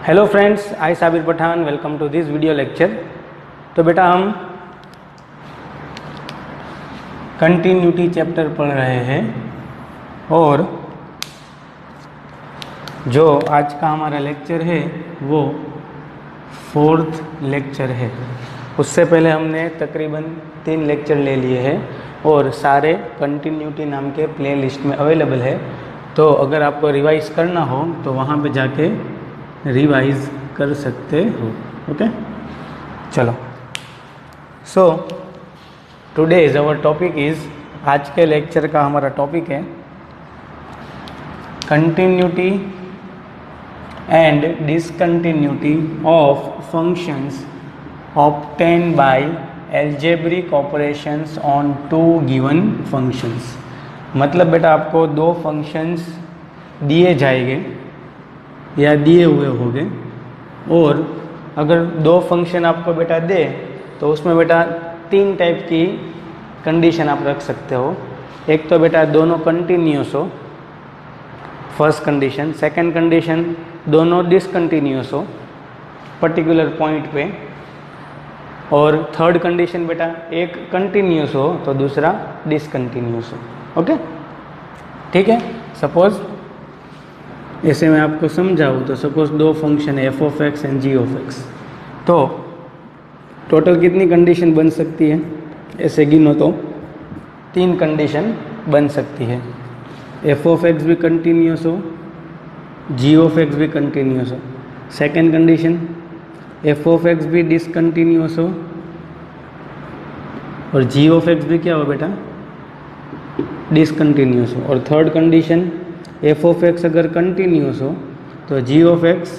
Hello friends, I Sabir Pathan, welcome to this video lecture. तो बेटा हम कंटिन्यूटी चैप्टर पढ़ रहे हैं और जो आज का हमारा लेक्चर है वो 4th लेक्चर है। उससे पहले हमने तकरीबन 3 लेक्चर ले लिए हैं और सारे कंटिन्यूटी नाम के प्ले लिस्ट में अवेलेबल है। तो अगर आपको रिवाइज करना हो तो वहाँ पे जाके रिवाइज कर सकते हो। ओके, चलो। So today is our topic is, आज के लेक्चर का हमारा टॉपिक है continuity and discontinuity of functions obtain by algebraic operations on 2 given functions. मतलब बेटा आपको 2 फंक्शंस दिए जाएंगे या दिए हुए होंगे और अगर 2 फंक्शन आपको बेटा दे तो उसमें बेटा 3 टाइप की कंडीशन आप रख सकते हो। एक तो बेटा दोनों कंटिन्यूस हो, फर्स्ट कंडीशन। सेकंड कंडीशन दोनों डिसकंटिन्यूस हो पर्टिकुलर पॉइंट पे। और थर्ड कंडीशन बेटा एक कंटिन्यूस हो तो दूसरा डिसकंटिन्यूस हो। ओके, ठीक है। सपोज ऐसे मैं आपको समझाऊँ तो सपोज 2 फंक्शन है f(x) एंड g(x), तो टोटल कितनी कंडीशन बन सकती है? ऐसे गिनो तो 3 कंडीशन बन सकती है। f(x) भी कंटिन्यूस हो, g(x) भी कंटिन्यूस हो। सेकेंड कंडीशन f(x) भी डिसकंटिन्यूस हो और g(x) भी क्या हो बेटा? डिसकंटिन्यूस हो। और थर्ड कंडीशन f(x) अगर कंटिन्यूस हो तो g(x)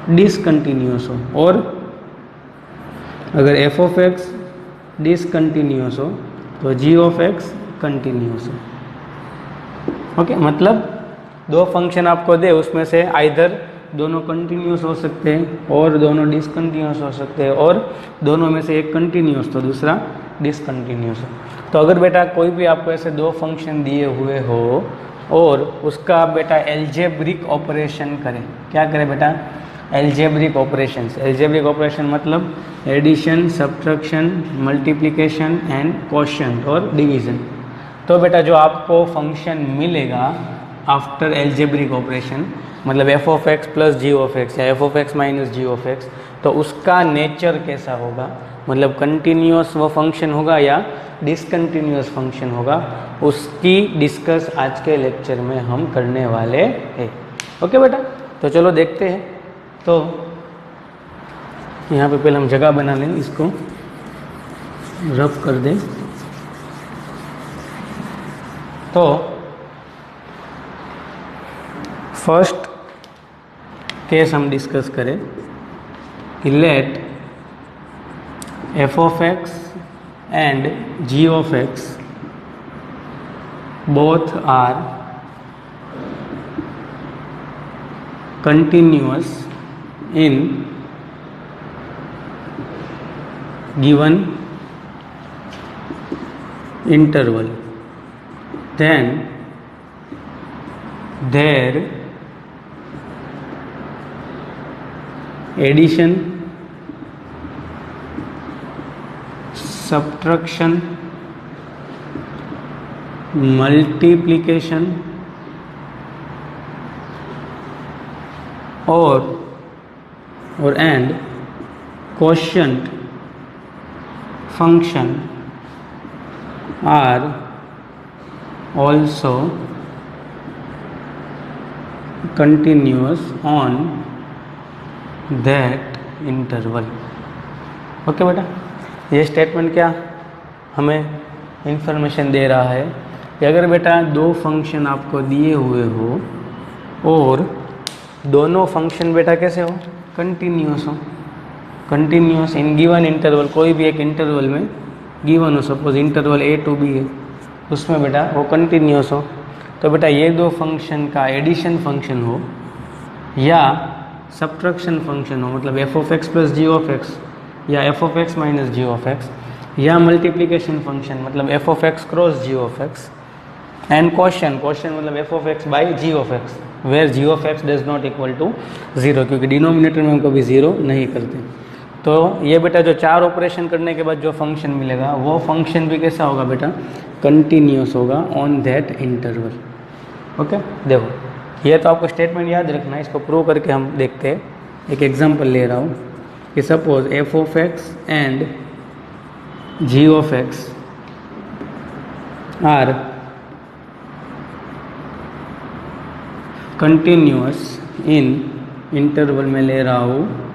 डिसकंटिन्यूस हो, और अगर f(x) डिसकंटिन्यूस हो तो g(x) कंटिन्यूस हो। ओके, मतलब 2 फंक्शन आपको दे, उसमें से आइदर दोनों कंटिन्यूस हो सकते हैं और दोनों डिसकंटिन्यूस हो सकते हैं, और दोनों में से एक कंटिन्यूस तो दूसरा डिसकंटिन्यूस हो। तो अगर बेटा कोई भी आपको ऐसे 2 फंक्शन दिए हुए हो और उसका आप बेटा एल्जेब्रिक ऑपरेशन करें, क्या करें बेटा? Algebraic operations. एल्जेब्रिक ऑपरेशन मतलब addition, subtraction, multiplication and quotient और डिवीजन। तो बेटा जो आपको फंक्शन मिलेगा आफ्टर एल्जेब्रिक ऑपरेशन, मतलब f(x) प्लस g(x) या f(x) माइनस g(x), तो उसका नेचर कैसा होगा? मतलब कंटिन्यूस वो फंक्शन होगा या डिसकंटिन्यूस फंक्शन होगा, उसकी डिस्कस आज के लेक्चर में हम करने वाले हैं। ओके बेटा, तो चलो देखते हैं। तो यहाँ पे पहले हम जगह बना लें, इसको रफ कर दें। तो फर्स्ट केस हम डिस्कस करें कि late f(x) and g(x) both are continuous in given interval, then their addition, subtraction, multiplication and quotient function are also continuous on that interval। Okay बेटा, ये स्टेटमेंट क्या हमें इंफॉर्मेशन दे रहा है कि अगर बेटा 2 फंक्शन आपको दिए हुए हो और दोनों फंक्शन बेटा कैसे हो? कंटिन्यूस हो। कंटिन्यूस इन गिवन इंटरवल, कोई भी एक इंटरवल में गिवन हो, suppose interval a to b है, उसमें बेटा वो कंटिन्यूस हो। तो बेटा ये 2 फंक्शन का एडिशन फंक्शन हो या सब्ट्रैक्शन फंक्शन हो, मतलब f(x) प्लस g(x) या f(x) माइनस g(x), या मल्टीप्लिकेशन फंक्शन मतलब f(x) cross g(x) and quotient मतलब f(x) by g(x), where g of x does not equal to 0, क्योंकि डिनोमिनेटर में हम कभी 0 नहीं करते। तो ये बेटा जो 4 ऑपरेशन करने के बाद जो फंक्शन मिलेगा वो फंक्शन भी कैसा होगा बेटा, कंटिन्यूस होगा ऑन दैट इंटरवल। ओके, देखो ये तो आपको स्टेटमेंट याद रखना है, इसको प्रूव करके हम देखते हैं। एक एग्जांपल ले रहा हूँ कि suppose f of x and g of x are continuous in interval में ले रहा हूँ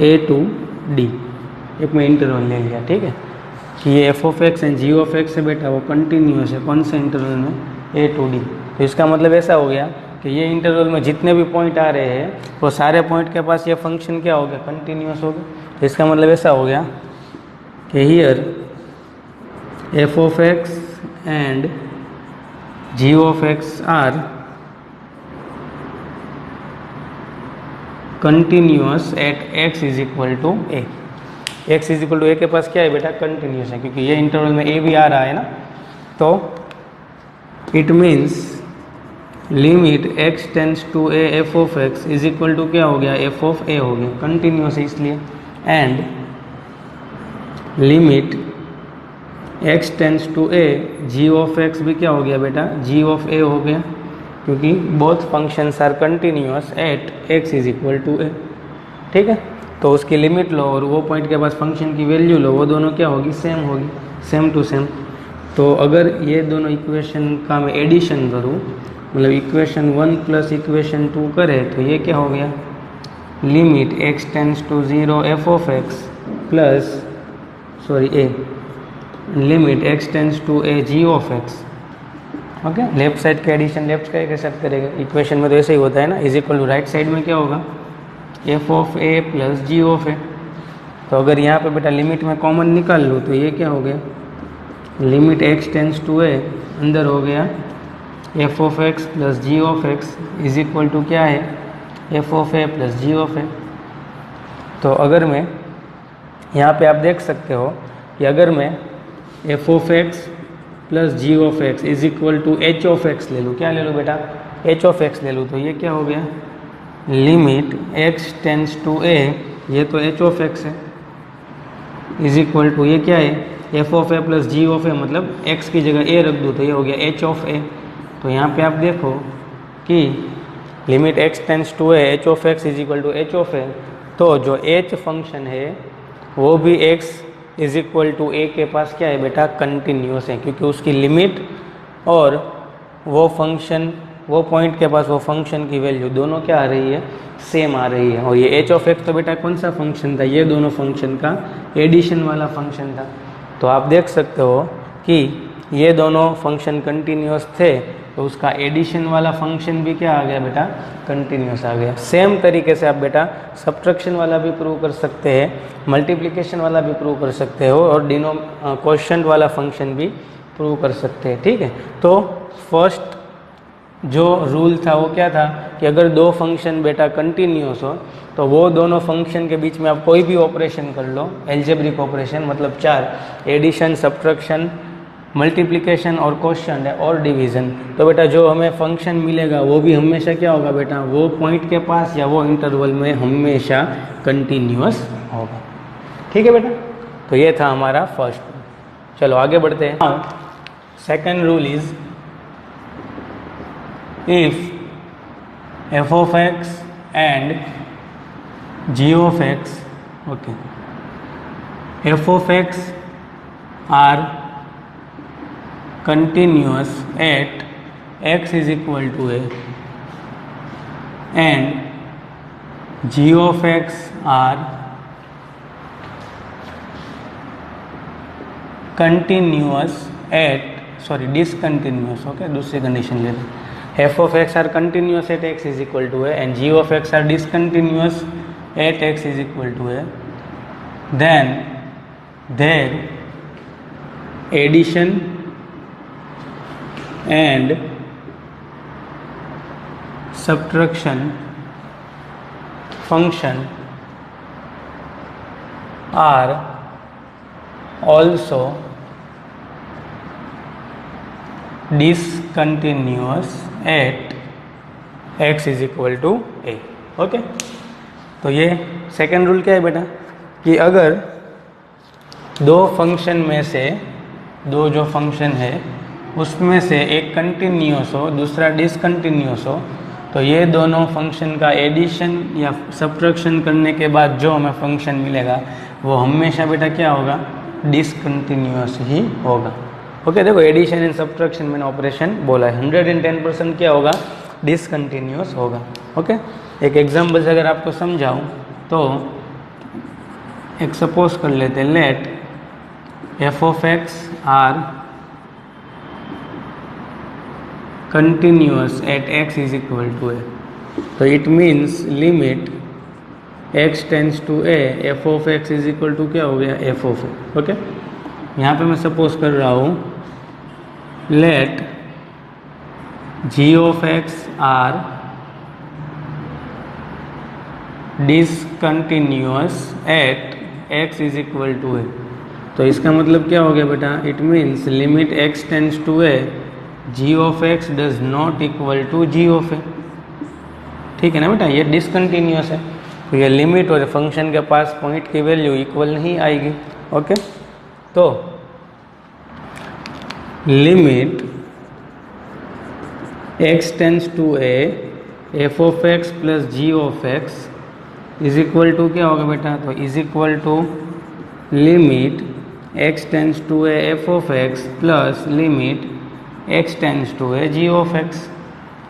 ए टू डी, एक मैं इंटरवल ले लिया, ठीक है, कि ये f of x and g of x है बेटा वो कंटिन्यूअस है, कौन से इंटरवल में, ए टू डी। तो इसका मतलब ऐसा हो गया कि ये इंटरवल में जितने भी पॉइंट आ रहे हैं वो सारे पॉइंट के पास ये फंक्शन क्या हो गया, कंटिन्यूअस हो गया। तो इसका मतलब ऐसा हो गया कि here f of x and g of x are continuous at x is equal to a. X is equal to a के पास क्या है बेटा, कंटिन्यूअस है, क्योंकि ये इंटरवल में ए भी आ रहा है ना। तो it means limit x tends to a f of x is equal to क्या हो गया, एफ ऑफ ए हो गया, कंटिन्यूअस है इसलिए। And limit x tends to a g of x भी क्या हो गया बेटा, जी ऑफ ए हो गया, क्योंकि both functions are continuous at x is equal to a. ठीक है, तो उसकी लिमिट लो और वो पॉइंट के पास फंक्शन की वैल्यू लो, वो दोनों क्या होगी, सेम होगी, सेम टू सेम। तो अगर ये दोनों इक्वेशन का मैं एडिशन करूँ, मतलब इक्वेशन 1 प्लस इक्वेशन 2 करे, तो ये क्या हो गया, limit x tends to 0 f of x plus a limit x tends to a g of x. Okay, left side का एडिशन लेफ्ट साइड के साथ करेगा, इक्वेशन में तो ऐसे ही होता है ना, is equal to right side में क्या होगा, f of a plus g of a. तो अगर यहाँ पे बेटा लिमिट में कॉमन निकाल लूँ तो ये क्या हो गया, limit x tends to a अंदर हो गया f of x plus g of x is equal to क्या है, f of a plus g of a. तो अगर मैं यहाँ पे आप देख सकते हो कि अगर मैं f of x plus g of x is equal to h of x ले लूँ, क्या ले लूँ बेटा, एच ऑफ एक्स ले लूँ, तो ये क्या हो गया, limit x tends to a, ये तो एच ऑफ एक्स है, इज इक्वल टू ये क्या है, f of a plus g of a, मतलब x की जगह a रख दूँ तो ये हो गया एच ऑफ ए। तो यहाँ पे आप देखो कि limit x tends to a h of x is equal to h of a, तो जो h फंक्शन है वो भी x is equal to a के पास क्या है बेटा, कंटिन्यूअस है, क्योंकि उसकी लिमिट और वो फंक्शन, वो पॉइंट के पास वो फंक्शन की वैल्यू दोनों क्या आ रही है, सेम आ रही है। और ये एच ऑफ एक्स तो बेटा कौन सा फंक्शन था, ये दोनों फंक्शन का एडिशन वाला फंक्शन था। तो आप देख सकते हो कि ये दोनों फंक्शन कंटिन्यूअस थे, तो उसका एडिशन वाला फंक्शन भी क्या आ गया बेटा, कंटिन्यूअस आ गया। सेम तरीके से आप बेटा सब्ट्रैक्शन वाला भी प्रूव कर सकते हैं, मल्टीप्लिकेशन वाला भी प्रूव कर सकते हो, और क्वोशिएंट वाला फंक्शन भी प्रूव कर सकते हैं। ठीक है, तो फर्स्ट जो रूल था वो क्या था कि अगर दो फंक्शन बेटा कंटिन्यूअस हो तो वो दोनों फंक्शन के बीच में आप कोई भी ऑपरेशन कर लो, एल्जेब्रिक ऑपरेशन, मतलब 4, एडिशन, सब्ट्रैक्शन, मल्टीप्लिकेशन और क्वोशिएंट है और डिवीज़न, तो बेटा जो हमें फंक्शन मिलेगा वो भी हमेशा क्या होगा बेटा, वो पॉइंट के पास या वो इंटरवल में हमेशा कंटिन्यूअस होगा। ठीक है बेटा, तो ये था हमारा फर्स्ट रूल। चलो आगे बढ़ते हैं। Now second rule is if f of x and g of x, okay, f of x are continuous at x is equal to a and g of x are continuous at discontinuous, okay, दूसरी condition ले लें, f of x are continuous at x is equal to a and g of x are discontinuous at x is equal to a, then their addition and subtraction function are also discontinuous at x is equal to a. Okay, तो ये second rule क्या है बेटा कि अगर दो function में से दो जो फंक्शन है उसमें से एक कंटिन्यूअस हो दूसरा डिसकंटिन्यूअस हो तो ये दोनों फंक्शन का एडिशन या सब्ट्रैक्शन करने के बाद जो हमें फंक्शन मिलेगा वो हमेशा बेटा क्या होगा, डिसकंटिन्यूअस ही होगा। ओके, देखो एडिशन एंड सब्ट्रैक्शन मैंने ऑपरेशन बोला है, 110% क्या होगा, डिसकंटिन्यूअस होगा। ओके, एक एग्जांपल से अगर आपको समझाऊं तो एक सपोज कर लेते हैं, let f of x are continuous at x is equal to a, तो it means limit x tends to a f of x is equal to क्या हो गया, f of a। ओके, यहाँ पे मैं सपोज कर रहा हूँ let g of x are discontinuous at x is equal to a, तो इसका मतलब क्या हो गया बेटा, it means limit x tends to a g of x does not equal to g of a। ठीक है ना बेटा, ये डिसकंटिन्यूअस है तो ये लिमिट और फंक्शन के पास पॉइंट की वैल्यू इक्वल नहीं आएगी। ओके, तो limit x tends to a f of x plus g of x is equal to क्या होगा बेटा, तो is equal to limit x tends to a f of x plus limit x tends to है g of x।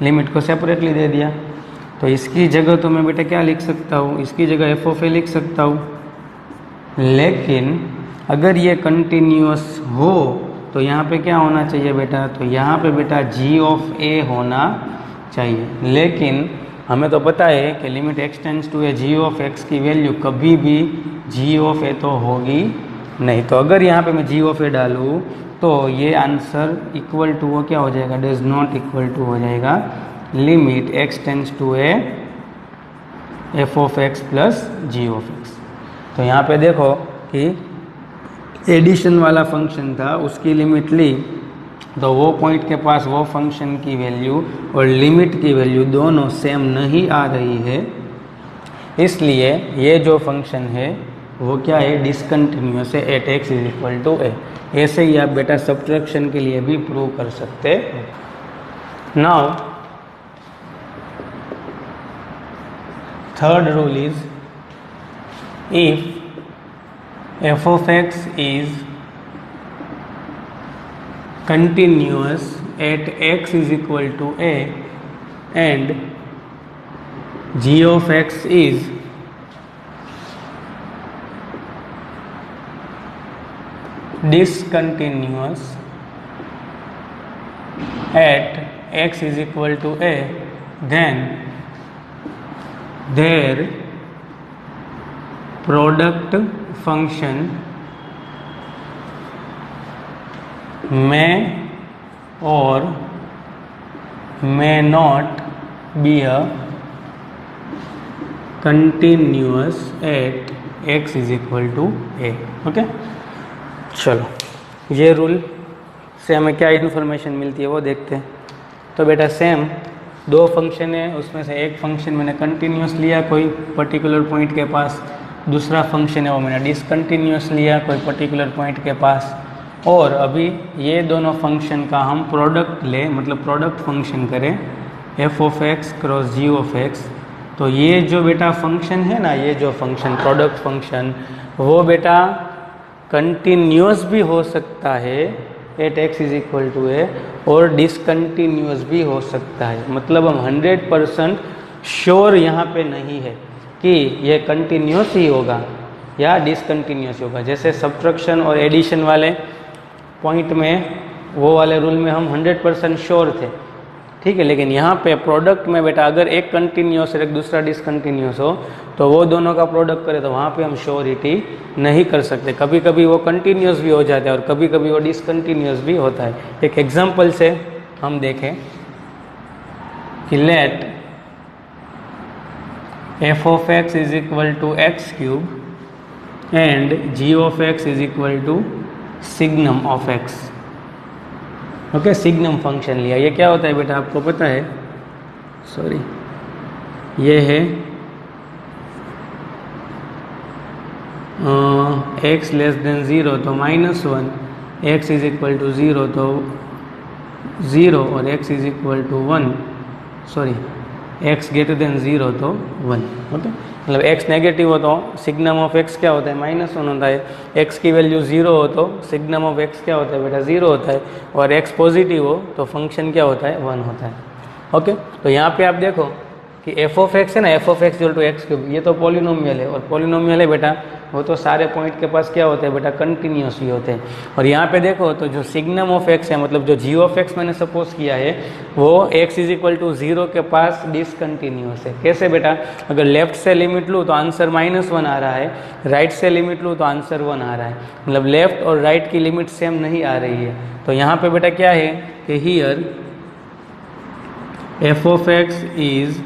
Limit को separately दे दिया तो इसकी जगह तो मैं बेटा क्या लिख सकता हूँ, इसकी जगह f ऑफ a लिख सकता हूँ, लेकिन अगर ये कंटिन्यूअस हो तो यहाँ पे क्या होना चाहिए बेटा, तो यहाँ पे बेटा g ऑफ a होना चाहिए। लेकिन हमें तो पता है कि लिमिट x टेंस टू है g ऑफ x की वैल्यू कभी भी g ऑफ a तो होगी नहीं, तो अगर यहाँ पे मैं g ऑफ a डालूँ तो ये आंसर इक्वल टू वो क्या हो जाएगा, डज नॉट इक्वल टू हो जाएगा limit x tends to a f of x plus g of x। तो यहाँ पे देखो कि एडिशन वाला फंक्शन था उसकी लिमिट ली तो वो पॉइंट के पास वो फंक्शन की वैल्यू और लिमिट की वैल्यू दोनों सेम नहीं आ रही है, इसलिए ये जो फंक्शन है वो क्या है, डिसकंटिन्यूअस है at x is equal to a. ऐसे ही आप बेटा सब्ट्रैक्शन के लिए भी प्रूव कर सकते हैं। Now third rule is if f of x is continuous at x is equal to a and g of x is discontinuous at x is equal to a, then their product function may or may not be a continuous at x is equal to a। Okay, चलो ये rule से हमें क्या information मिलती है वो देखते हैं। तो बेटा सेम दो फंक्शन है, उसमें से एक फंक्शन मैंने कंटिन्यूस लिया कोई पर्टिकुलर पॉइंट के पास, दूसरा फंक्शन है वो मैंने डिसकंटिन्यूस लिया कोई पर्टिकुलर पॉइंट के पास, और अभी ये दोनों फंक्शन का हम प्रोडक्ट ले, मतलब प्रोडक्ट फंक्शन करें f of x cross g of x। तो ये जो बेटा फंक्शन है ना, ये जो फंक्शन प्रोडक्ट फंक्शन वो बेटा कंटिन्यूअस भी हो सकता है at x is equal to a और डिसकंटिन्यूअस भी हो सकता है। मतलब हम 100% श्योर यहाँ पे नहीं है कि ये कंटिन्यूअस ही होगा या डिसकंटिन्यूअस होगा। जैसे सब्ट्रैक्शन और एडिशन वाले पॉइंट में वो वाले रूल में हम 100% श्योर थे, ठीक है, लेकिन यहाँ पे प्रोडक्ट में बेटा अगर एक कंटिन्यूअस और एक दूसरा डिसकंटिन्यूअस हो तो वो दोनों का प्रोडक्ट करें तो वहाँ पे हम श्योरिटी नहीं कर सकते। कभी कभी वो कंटिन्यूअस भी हो जाता है और कभी कभी वो डिसकंटिन्यूअस भी होता है। एक एग्जांपल से हम देखें कि let f of x is equal to x cube and g of x is equal to signum of x। Okay, signum function लिया। ये क्या होता है बेटा आपको पता है? सॉरी, ये है x लेस देन 0 तो -1, x इज इक्वल टू 0 तो 0 और x is equal to 1, sorry x greater than 0 तो 1। ओके, मतलब x नेगेटिव हो तो सिग्नम ऑफ x क्या होता है? -1 होता है। x की वैल्यू 0 हो तो सिग्नम ऑफ x क्या होता है बेटा? 0 होता है। और x पॉजिटिव हो तो फंक्शन क्या होता है? 1 होता है। ओके, तो यहाँ पे आप देखो कि f ऑफ x है ना, f of x equal to x cube, ये तो पॉलिनोमियल है। और पॉलिनोमियल है बेटा, वो तो सारे पॉइंट के पास क्या होते हैं बेटा? कंटिन्यूस ही होते हैं। और यहाँ पे देखो तो जो सिग्नम ऑफ x है, मतलब जो g ऑफ x मैंने सपोज किया है, वो x इज इक्वल टू 0 के पास डिसकंटिन्यूस है। कैसे बेटा? अगर लेफ्ट से लिमिट लूँ तो आंसर -1 आ रहा है, राइट से लिमिट लूँ तो आंसर 1 आ रहा है। मतलब लेफ्ट और राइट की लिमिट सेम नहीं आ रही है। तो यहाँ पे बेटा क्या है कि here f of x is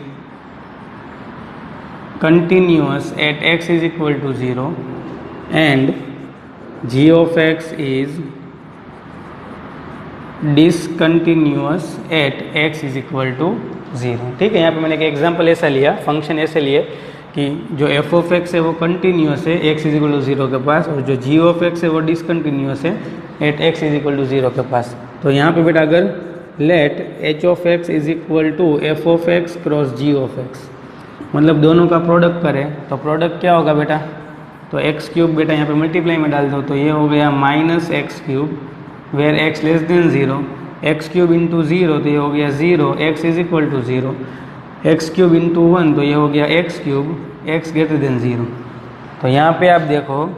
continuous at x is equal to 0 and g of x is discontinuous at x is equal to 0। ठीक है, यहाँ पे मैंने एक एग्जांपल ऐसा लिया, फंक्शन ऐसे लिए कि जो f of x है वो कंटिन्यूस है x इज इक्वल टू 0 के पास, और जो g of x है वो डिसकंटिन्यूस है at x is equal to 0 के पास। तो यहाँ पे बेटा अगर let h of x is equal to f of x cross g of x, मतलब दोनों का प्रोडक्ट करें तो प्रोडक्ट क्या होगा बेटा? तो एक्स क्यूब बेटा यहाँ पे मल्टीप्लाई में डाल दो तो ये हो गया -x³ where x less than 0, x cube into 0 तो ये हो गया 0, x is equal to 0, x cube into 1 तो ये हो गया x cube, x greater than 0। तो यहाँ पे आप देखो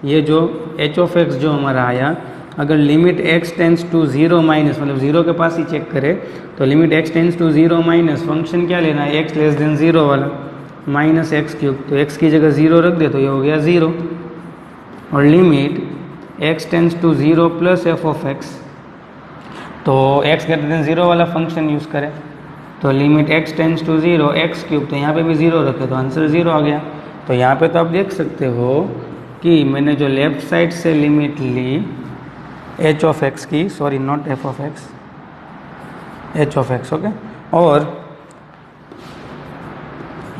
ये जो h ऑफ x जो हमारा आया, अगर limit x tends to 0 minus, मतलब 0 के पास ही चेक करें तो limit x tends to 0 minus function क्या लेना है? x लेस देन 0 वाला, -x³। तो x की जगह 0 रख दे तो ये हो गया 0। और limit x tends to 0 plus f of x, तो x ग्रेटर देन 0 वाला फंक्शन यूज़ करें तो limit x tends to 0 x³, तो यहाँ पे भी 0 रखे तो आंसर 0 आ गया। तो यहाँ पे तो आप देख सकते हो कि मैंने जो लेफ्ट साइड से लिमिट ली h ऑफ x की, sorry not f of x, h of x, okay, और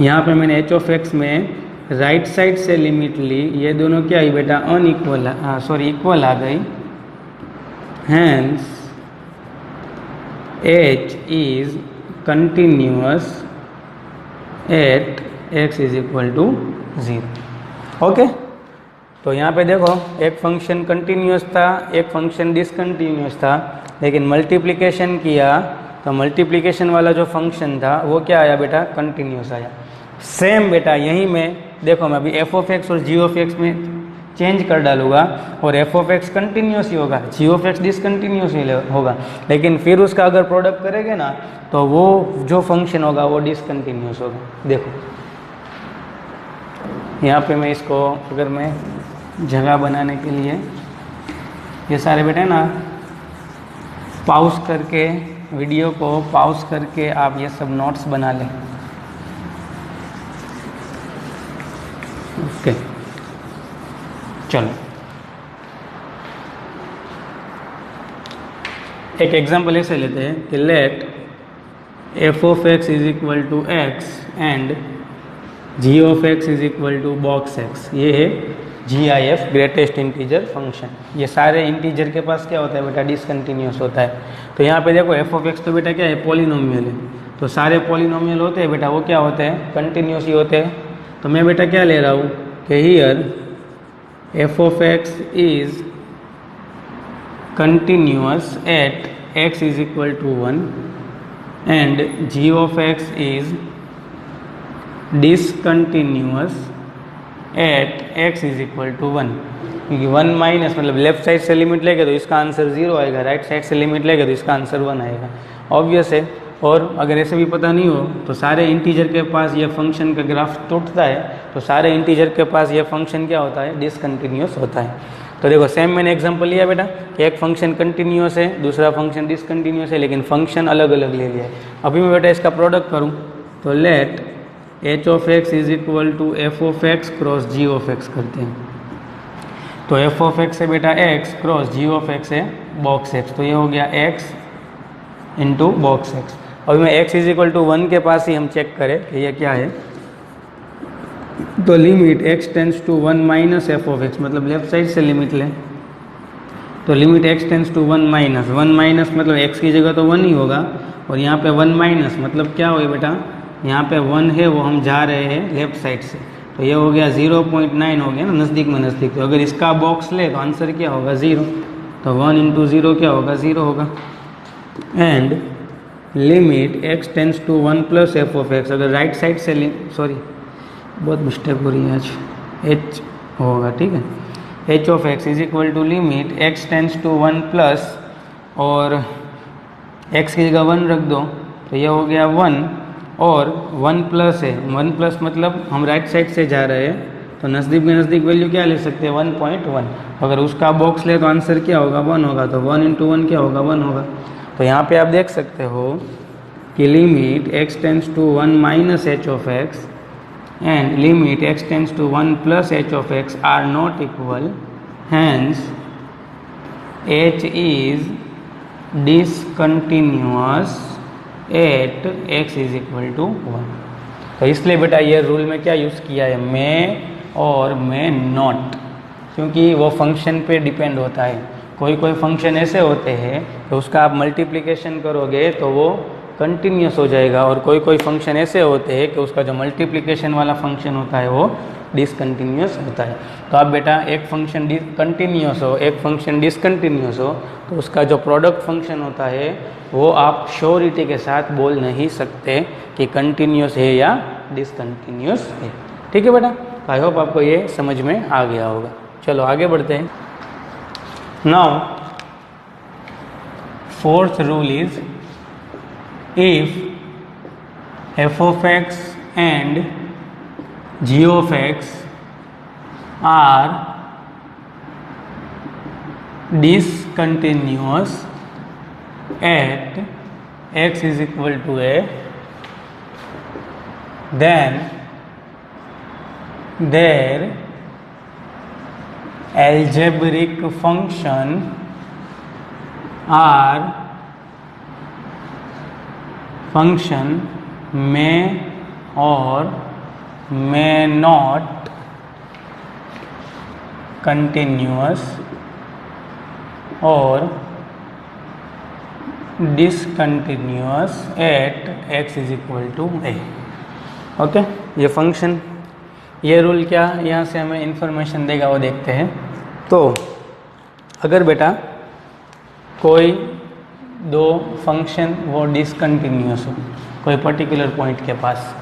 यहाँ पे मैंने h ऑफ x में राइट साइड से लिमिट ली, ये दोनों क्या आई बेटा? अनइक्वल, सॉरी इक्वल आ गई। Hence h is continuous at x is equal to 0। Okay, तो यहाँ पे देखो एक फंक्शन कंटिन्यूस था, एक फंक्शन डिसकंटिन्यूस था, लेकिन मल्टीप्लिकेशन किया तो मल्टीप्लिकेशन वाला जो फंक्शन था वो क्या आया बेटा? कंटिन्यूस आया। सेम बेटा यहीं में देखो, मैं अभी f ऑफ x और g ऑफ x में चेंज कर डालूंगा और f ऑफ x कंटिन्यूस ही होगा, g ऑफ x डिसकंटिन्यूस ही होगा, लेकिन फिर उसका अगर प्रोडक्ट करेंगे ना तो वो जो फंक्शन होगा वो डिसकंटिन्यूस होगा। देखो यहाँ पे मैं इसको, अगर मैं जगह बनाने के लिए ये सारे बेटे ना पॉज करके, वीडियो को पॉज करके आप ये सब नोट्स बना लें। ओके, चलो एक एग्जांपल ऐसे लेते हैं कि let f of x is equal to x and g of x is equal to box x। ये है GIF, ग्रेटेस्ट इंटीजर फंक्शन। ये सारे इंटीजर के पास क्या होता है बेटा? डिसकंटिन्यूस होता है। तो यहाँ पे देखो f ऑफ x तो बेटा क्या है? पॉलिनोमियल है। तो सारे पॉलिनोमियल होते हैं बेटा वो क्या होते हैं? कंटिन्यूस ही होते हैं। तो मैं बेटा क्या ले रहा हूँ कि here f of x is continuous at x is equal to 1 and g of x is discontinuous at x is equal to 1, क्योंकि 1 माइनस मतलब लेफ्ट साइड से लिमिट लेंगे तो इसका आंसर 0 आएगा, राइट साइड से लिमिट लेंगे तो इसका आंसर 1 आएगा। ऑब्वियस है। और अगर ऐसे भी पता नहीं हो तो सारे इंटीजर के पास ये फंक्शन का ग्राफ टूटता है, तो सारे इंटीजर के पास ये फंक्शन क्या होता है? डिसकंटिन्यूअस होता है। तो देखो सेम मैंने एग्जांपल लिया बेटा कि एक फंक्शन कंटिन्यूअस है, दूसरा फंक्शन डिसकंटिन्यूअस है, लेकिन फंक्शन अलग अलग ले लिया है। अभी मैं बेटा इसका प्रोडक्ट करूँ तो let h of x is equal to f of x cross g of x करते हैं। तो एफ ऑफ एक्स है बेटा x cross g of x है बॉक्स एक्स, तो ये हो गया एक्स इंटू बॉक्स एक्स। अभी मैं एक्स इज इक्वल टू 1 के पास ही हम चेक करें कि ये क्या है, तो limit x tends to 1 minus f of x, मतलब लेफ्ट साइड से लिमिट लें, तो limit x tends to 1 minus मतलब x की जगह तो 1 ही होगा, और यहाँ पे 1 माइनस मतलब क्या हो बेटा, यहाँ पे 1 है वो हम जा रहे हैं लेफ्ट साइड से, तो ये हो गया 0.9 हो गया ना, नज़दीक में नज़दीक। तो अगर इसका बॉक्स ले तो आंसर क्या होगा 0, तो 1 इंटू 0 क्या होगा 0 होगा। And limit x tends to 1 plus f of x, अगर राइट साइड से सॉरी बहुत मिस्टेक हो रही है आज, h होगा, ठीक है, h of x is equal to limit x tends to 1 plus, और x की जगह 1 रख दो, तो ये हो गया 1, और 1 प्लस है, 1 प्लस मतलब हम राइट साइड से जा रहे हैं, तो नज़दीक में नज़दीक वैल्यू क्या ले सकते हैं 1.1, अगर उसका बॉक्स ले तो आंसर क्या होगा 1 होगा, तो 1 इंटू 1 क्या होगा 1 होगा। तो यहाँ पे आप देख सकते हो कि limit x tends to 1 minus h of x and limit x tends to 1 plus h of x are not equal, hence h is discontinuous at x is equal to 1। तो इसलिए बेटा ये रूल में क्या यूज़ किया है, में और में नॉट, क्योंकि वो फंक्शन पे डिपेंड होता है। कोई कोई फंक्शन ऐसे होते हैं तो उसका आप मल्टीप्लिकेशन करोगे तो वो कंटिन्यूस हो जाएगा, और कोई कोई फंक्शन ऐसे होते हैं कि उसका जो मल्टीप्लिकेशन वाला फंक्शन होता है वो डिसकंटिन्यूस होता है। तो आप बेटा एक फंक्शन कंटिन्यूस हो, एक फंक्शन डिसकंटिन्यूस हो, तो उसका जो प्रोडक्ट फंक्शन होता है वो आप श्योरिटी के साथ बोल नहीं सकते कि कंटिन्यूस है या डिसकंटिन्यूस है। ठीक है बेटा, आई होप आपको ये समझ में आ गया होगा। चलो आगे बढ़ते हैं। Now fourth rule is if f of x and g of x are discontinuous at x is equal to a, then their algebraic function are function में और में नॉट कंटिन्यूअस और discontinuous at x is equal to a। Okay, ये function, ये rule क्या यहाँ से हमें इंफॉर्मेशन देगा वो देखते हैं। तो अगर बेटा कोई दो फंक्शन वो डिसकंटिन्यूअस हो कोई पर्टिकुलर पॉइंट के पास,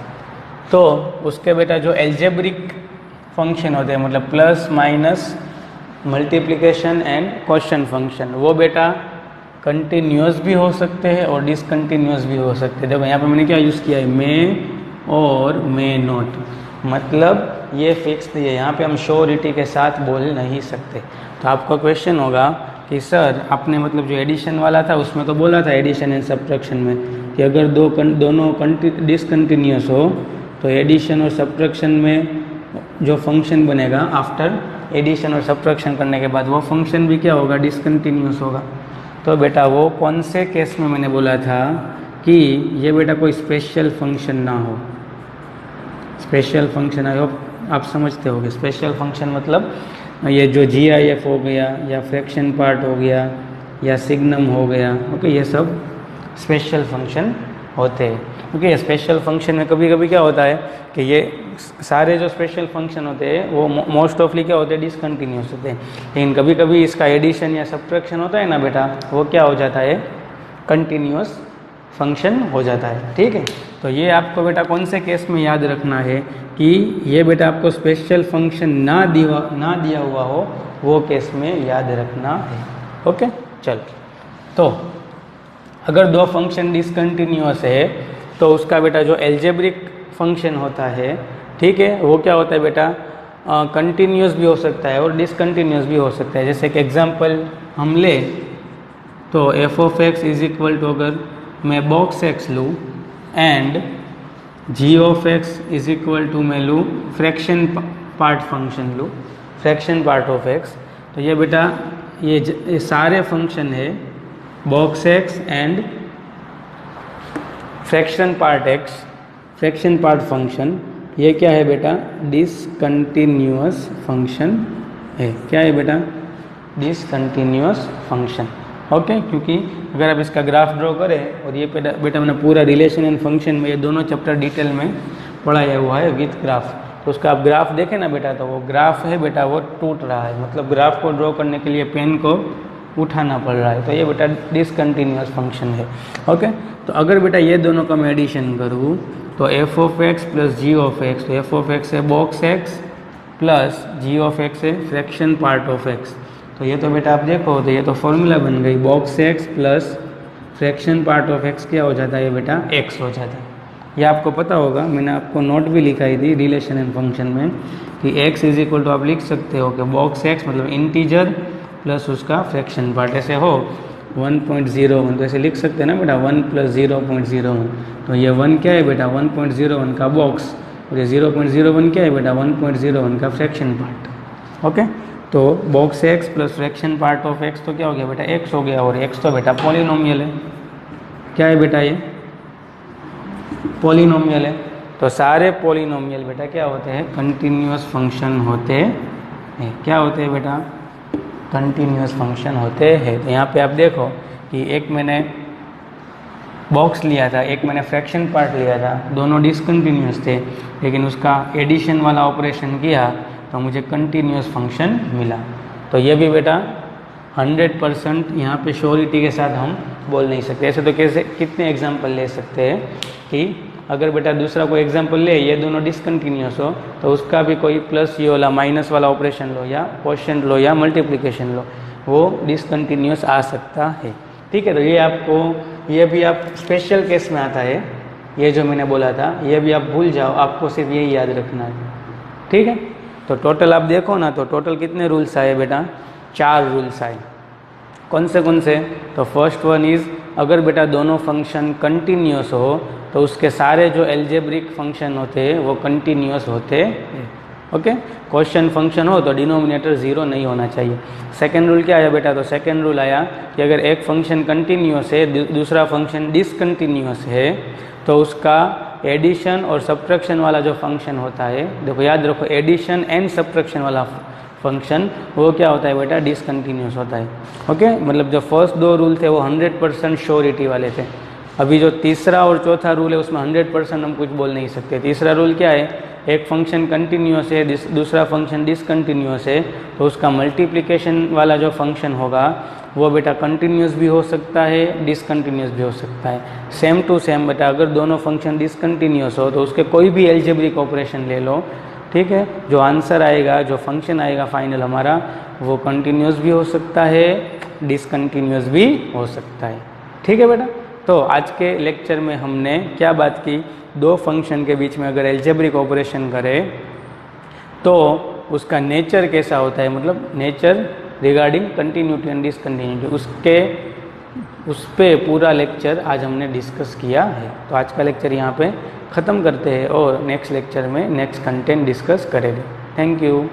तो उसके बेटा जो एल्जेब्रिक फंक्शन होते हैं, मतलब plus minus multiplication and question function, वो बेटा कंटिन्यूअस भी हो सकते हैं और डिसकंटिन्यूअस भी हो सकते हैं। देखो यहाँ पे मैंने क्या यूज़ किया है, मे और मे नॉट, मतलब ये फिक्स है, यहाँ पे हम श्योरिटी के साथ बोल नहीं सकते। तो आपका क्वेश्चन होगा कि सर आपने मतलब जो एडिशन वाला था उसमें तो बोला था एडिशन एंड सब्ट्रैक्शन में कि अगर दोनों डिसकंटिन्यूअस हो तो एडिशन और सब्ट्रैक्शन में जो फंक्शन बनेगा आफ्टर एडिशन और सब्ट्रैक्शन करने के बाद वो फंक्शन भी क्या होगा, डिसकंटिन्यूअस होगा। तो बेटा वो कौन से केस में मैंने बोला था कि ये बेटा कोई स्पेशल फंक्शन ना हो। स्पेशल फंक्शन आई होप आप समझते होगे। स्पेशल फंक्शन मतलब ये जो GIF हो गया या फ्रैक्शन पार्ट हो गया या सिग्नम हो गया, ओके, ये सब स्पेशल फंक्शन होते हैं। ओके, ये स्पेशल फंक्शन में कभी कभी क्या होता है कि ये सारे जो स्पेशल फंक्शन होते हैं वो मोस्ट ऑफली क्या होते हैं, डिसकंटिन्यूअस होते हैं, लेकिन कभी कभी इसका एडिशन या सब्ट्रैक्शन होता है ना बेटा, वो क्या हो जाता है, कंटिन्यूअस फंक्शन हो जाता है। ठीक है, तो ये आपको बेटा कौन से केस में याद रखना है कि ये बेटा आपको स्पेशल फंक्शन ना दिया हुआ हो, वो केस में याद रखना है। ओके, चल, तो अगर दो फंक्शन डिसकंटिन्यूअस है तो उसका बेटा जो एल्जेब्रिक फंक्शन होता है, ठीक है, वो क्या होता है बेटा, कंटिन्यूअस भी हो सकता है और डिसकंटिन्यूअस भी हो सकता है। जैसे कि एग्जांपल हम ले तो f of x is equal to, अगर मैं बॉक्स एक्स लूँ and g of x is equal to मैं लूँ फ्रैक्शन पार्ट फंक्शन लूँ, फ्रैक्शन पार्ट ऑफ एक्स, तो ये बेटा ये सारे फंक्शन है box x and fraction part function, ये क्या है बेटा? डिसकंटिन्यूअस फंक्शन है। क्या है बेटा? Discontinuous function. ओके, क्योंकि अगर आप इसका ग्राफ ड्रॉ करें, और ये बेटा मैंने पूरा रिलेशन एंड फंक्शन में ये दोनों चैप्टर डिटेल में पढ़ाया हुआ है विथ ग्राफ, तो उसका आप ग्राफ देखें ना बेटा, तो वो ग्राफ है बेटा वो टूट रहा है, मतलब ग्राफ को ड्रॉ करने के लिए पेन को उठाना पड़ रहा है, तो ये बेटा डिसकंटिन्यूअस फंक्शन है। ओके, तो अगर बेटा ये दोनों का मैं एडिशन करूँ तो f of x plus g of x, तो एफ ऑफ एक्स है box x plus g of x है फ्रैक्शन पार्ट ऑफ एक्स, तो ये तो बेटा आप देखो तो ये तो फॉर्मूला बन गई, box x plus fraction part of x क्या हो जाता है? ये बेटा एक्स हो जाता है। ये आपको पता होगा, मैंने आपको नोट भी लिखाई थी रिलेशन एंड फंक्शन में कि x इज इक्वल टू आप लिख सकते हो कि बॉक्स x मतलब इंटीजर प्लस उसका फ्रैक्शन पार्ट, ऐसे हो 1.01, तो ऐसे लिख सकते हैं ना बेटा 1 प्लस 0.01, तो ये 1 क्या है बेटा? 1.01 का बॉक्स, और ये 0.01 क्या है बेटा? 1.01 का फ्रैक्शन पार्ट। ओके, तो box x plus fraction part of x तो क्या हो गया बेटा? एक्स हो गया, और एक्स तो बेटा पॉलिनोमियल है। क्या है बेटा? ये पॉलिनोमियल है। तो सारे पॉलिनोमियल बेटा क्या होते हैं? कंटिन्यूअस फंक्शन होते हैं। क्या होते हैं बेटा? कंटिन्यूअस फंक्शन होते हैं। तो यहाँ पे आप देखो कि एक मैंने बॉक्स लिया था, एक मैंने फ्रैक्शन पार्ट लिया था, दोनों डिसकंटिन्यूअस थे, लेकिन उसका एडिशन वाला ऑपरेशन किया तो मुझे कंटिन्यूअस फंक्शन मिला। तो ये भी बेटा 100% यहाँ पे श्योरिटी के साथ हम बोल नहीं सकते। ऐसे तो कैसे कितने एग्जाम्पल ले सकते हैं कि अगर बेटा दूसरा कोई एग्जाम्पल ले, ये दोनों डिसकंटिन्यूअस हो तो उसका भी कोई प्लस ये वाला माइनस वाला ऑपरेशन लो या क्वोशिएंट लो या मल्टीप्लिकेशन लो, वो डिसकंटिन्यूअस आ सकता है। ठीक है, तो ये आपको ये भी आप स्पेशल केस में आता है, ये जो मैंने बोला था ये भी आप भूल जाओ, आपको सिर्फ यही याद रखना है। ठीक है, तो टोटल आप देखो ना, तो टोटल कितने रूल्स आए बेटा? 4 रूल्स आए। कौन से? तो फर्स्ट वन इज़, अगर बेटा दोनों फंक्शन कंटिन्यूअस हो तो उसके सारे जो एल्जेब्रिक फंक्शन होते हैं वो कंटिन्यूअस होते हैं। ओके, क्वोशिएंट फंक्शन हो तो डिनोमिनेटर 0 नहीं होना चाहिए। सेकेंड रूल क्या आया बेटा? तो सेकेंड रूल आया कि अगर एक फंक्शन कंटिन्यूअस है, दूसरा फंक्शन डिसकंटिन्यूअस है, तो उसका एडिशन और सब्ट्रैक्शन वाला जो फंक्शन होता है, देखो याद रखो, एडिशन एंड सब्ट्रैक्शन वाला फंक्शन वो क्या होता है बेटा? डिसकंटिन्यूअस होता है। ओके, मतलब जो फर्स्ट 2 रूल थे वो 100% श्योरिटी वाले थे। अभी जो तीसरा और चौथा रूल है उसमें 100% हम कुछ बोल नहीं सकते। तीसरा रूल क्या है? एक फंक्शन कंटिन्यूअस है, दूसरा फंक्शन डिसकंटिन्यूअस है, तो उसका मल्टीप्लिकेशन वाला जो फंक्शन होगा वो बेटा कंटिन्यूअस भी हो सकता है, डिसकंटिन्यूअस भी हो सकता है। सेम टू सेम बेटा, अगर दोनों फंक्शन डिसकंटिन्यूअस हो तो उसके कोई भी एल्जेब्रिक ऑपरेशन ले लो, ठीक है, जो आंसर आएगा, जो फंक्शन आएगा फाइनल हमारा, वो कंटिन्यूअस भी हो सकता है, डिसकंटिन्यूअस भी हो सकता है। ठीक है बेटा, तो आज के लेक्चर में हमने क्या बात की? 2 फंक्शन के बीच में अगर एल्जेब्रिक ऑपरेशन करें तो उसका नेचर कैसा होता है, मतलब nature regarding continuity and discontinuity, उस पे पूरा लेक्चर आज हमने डिस्कस किया है। तो आज का लेक्चर यहाँ पे ख़त्म करते हैं और नेक्स्ट लेक्चर में नेक्स्ट कंटेंट डिस्कस करेंगे। Thank you.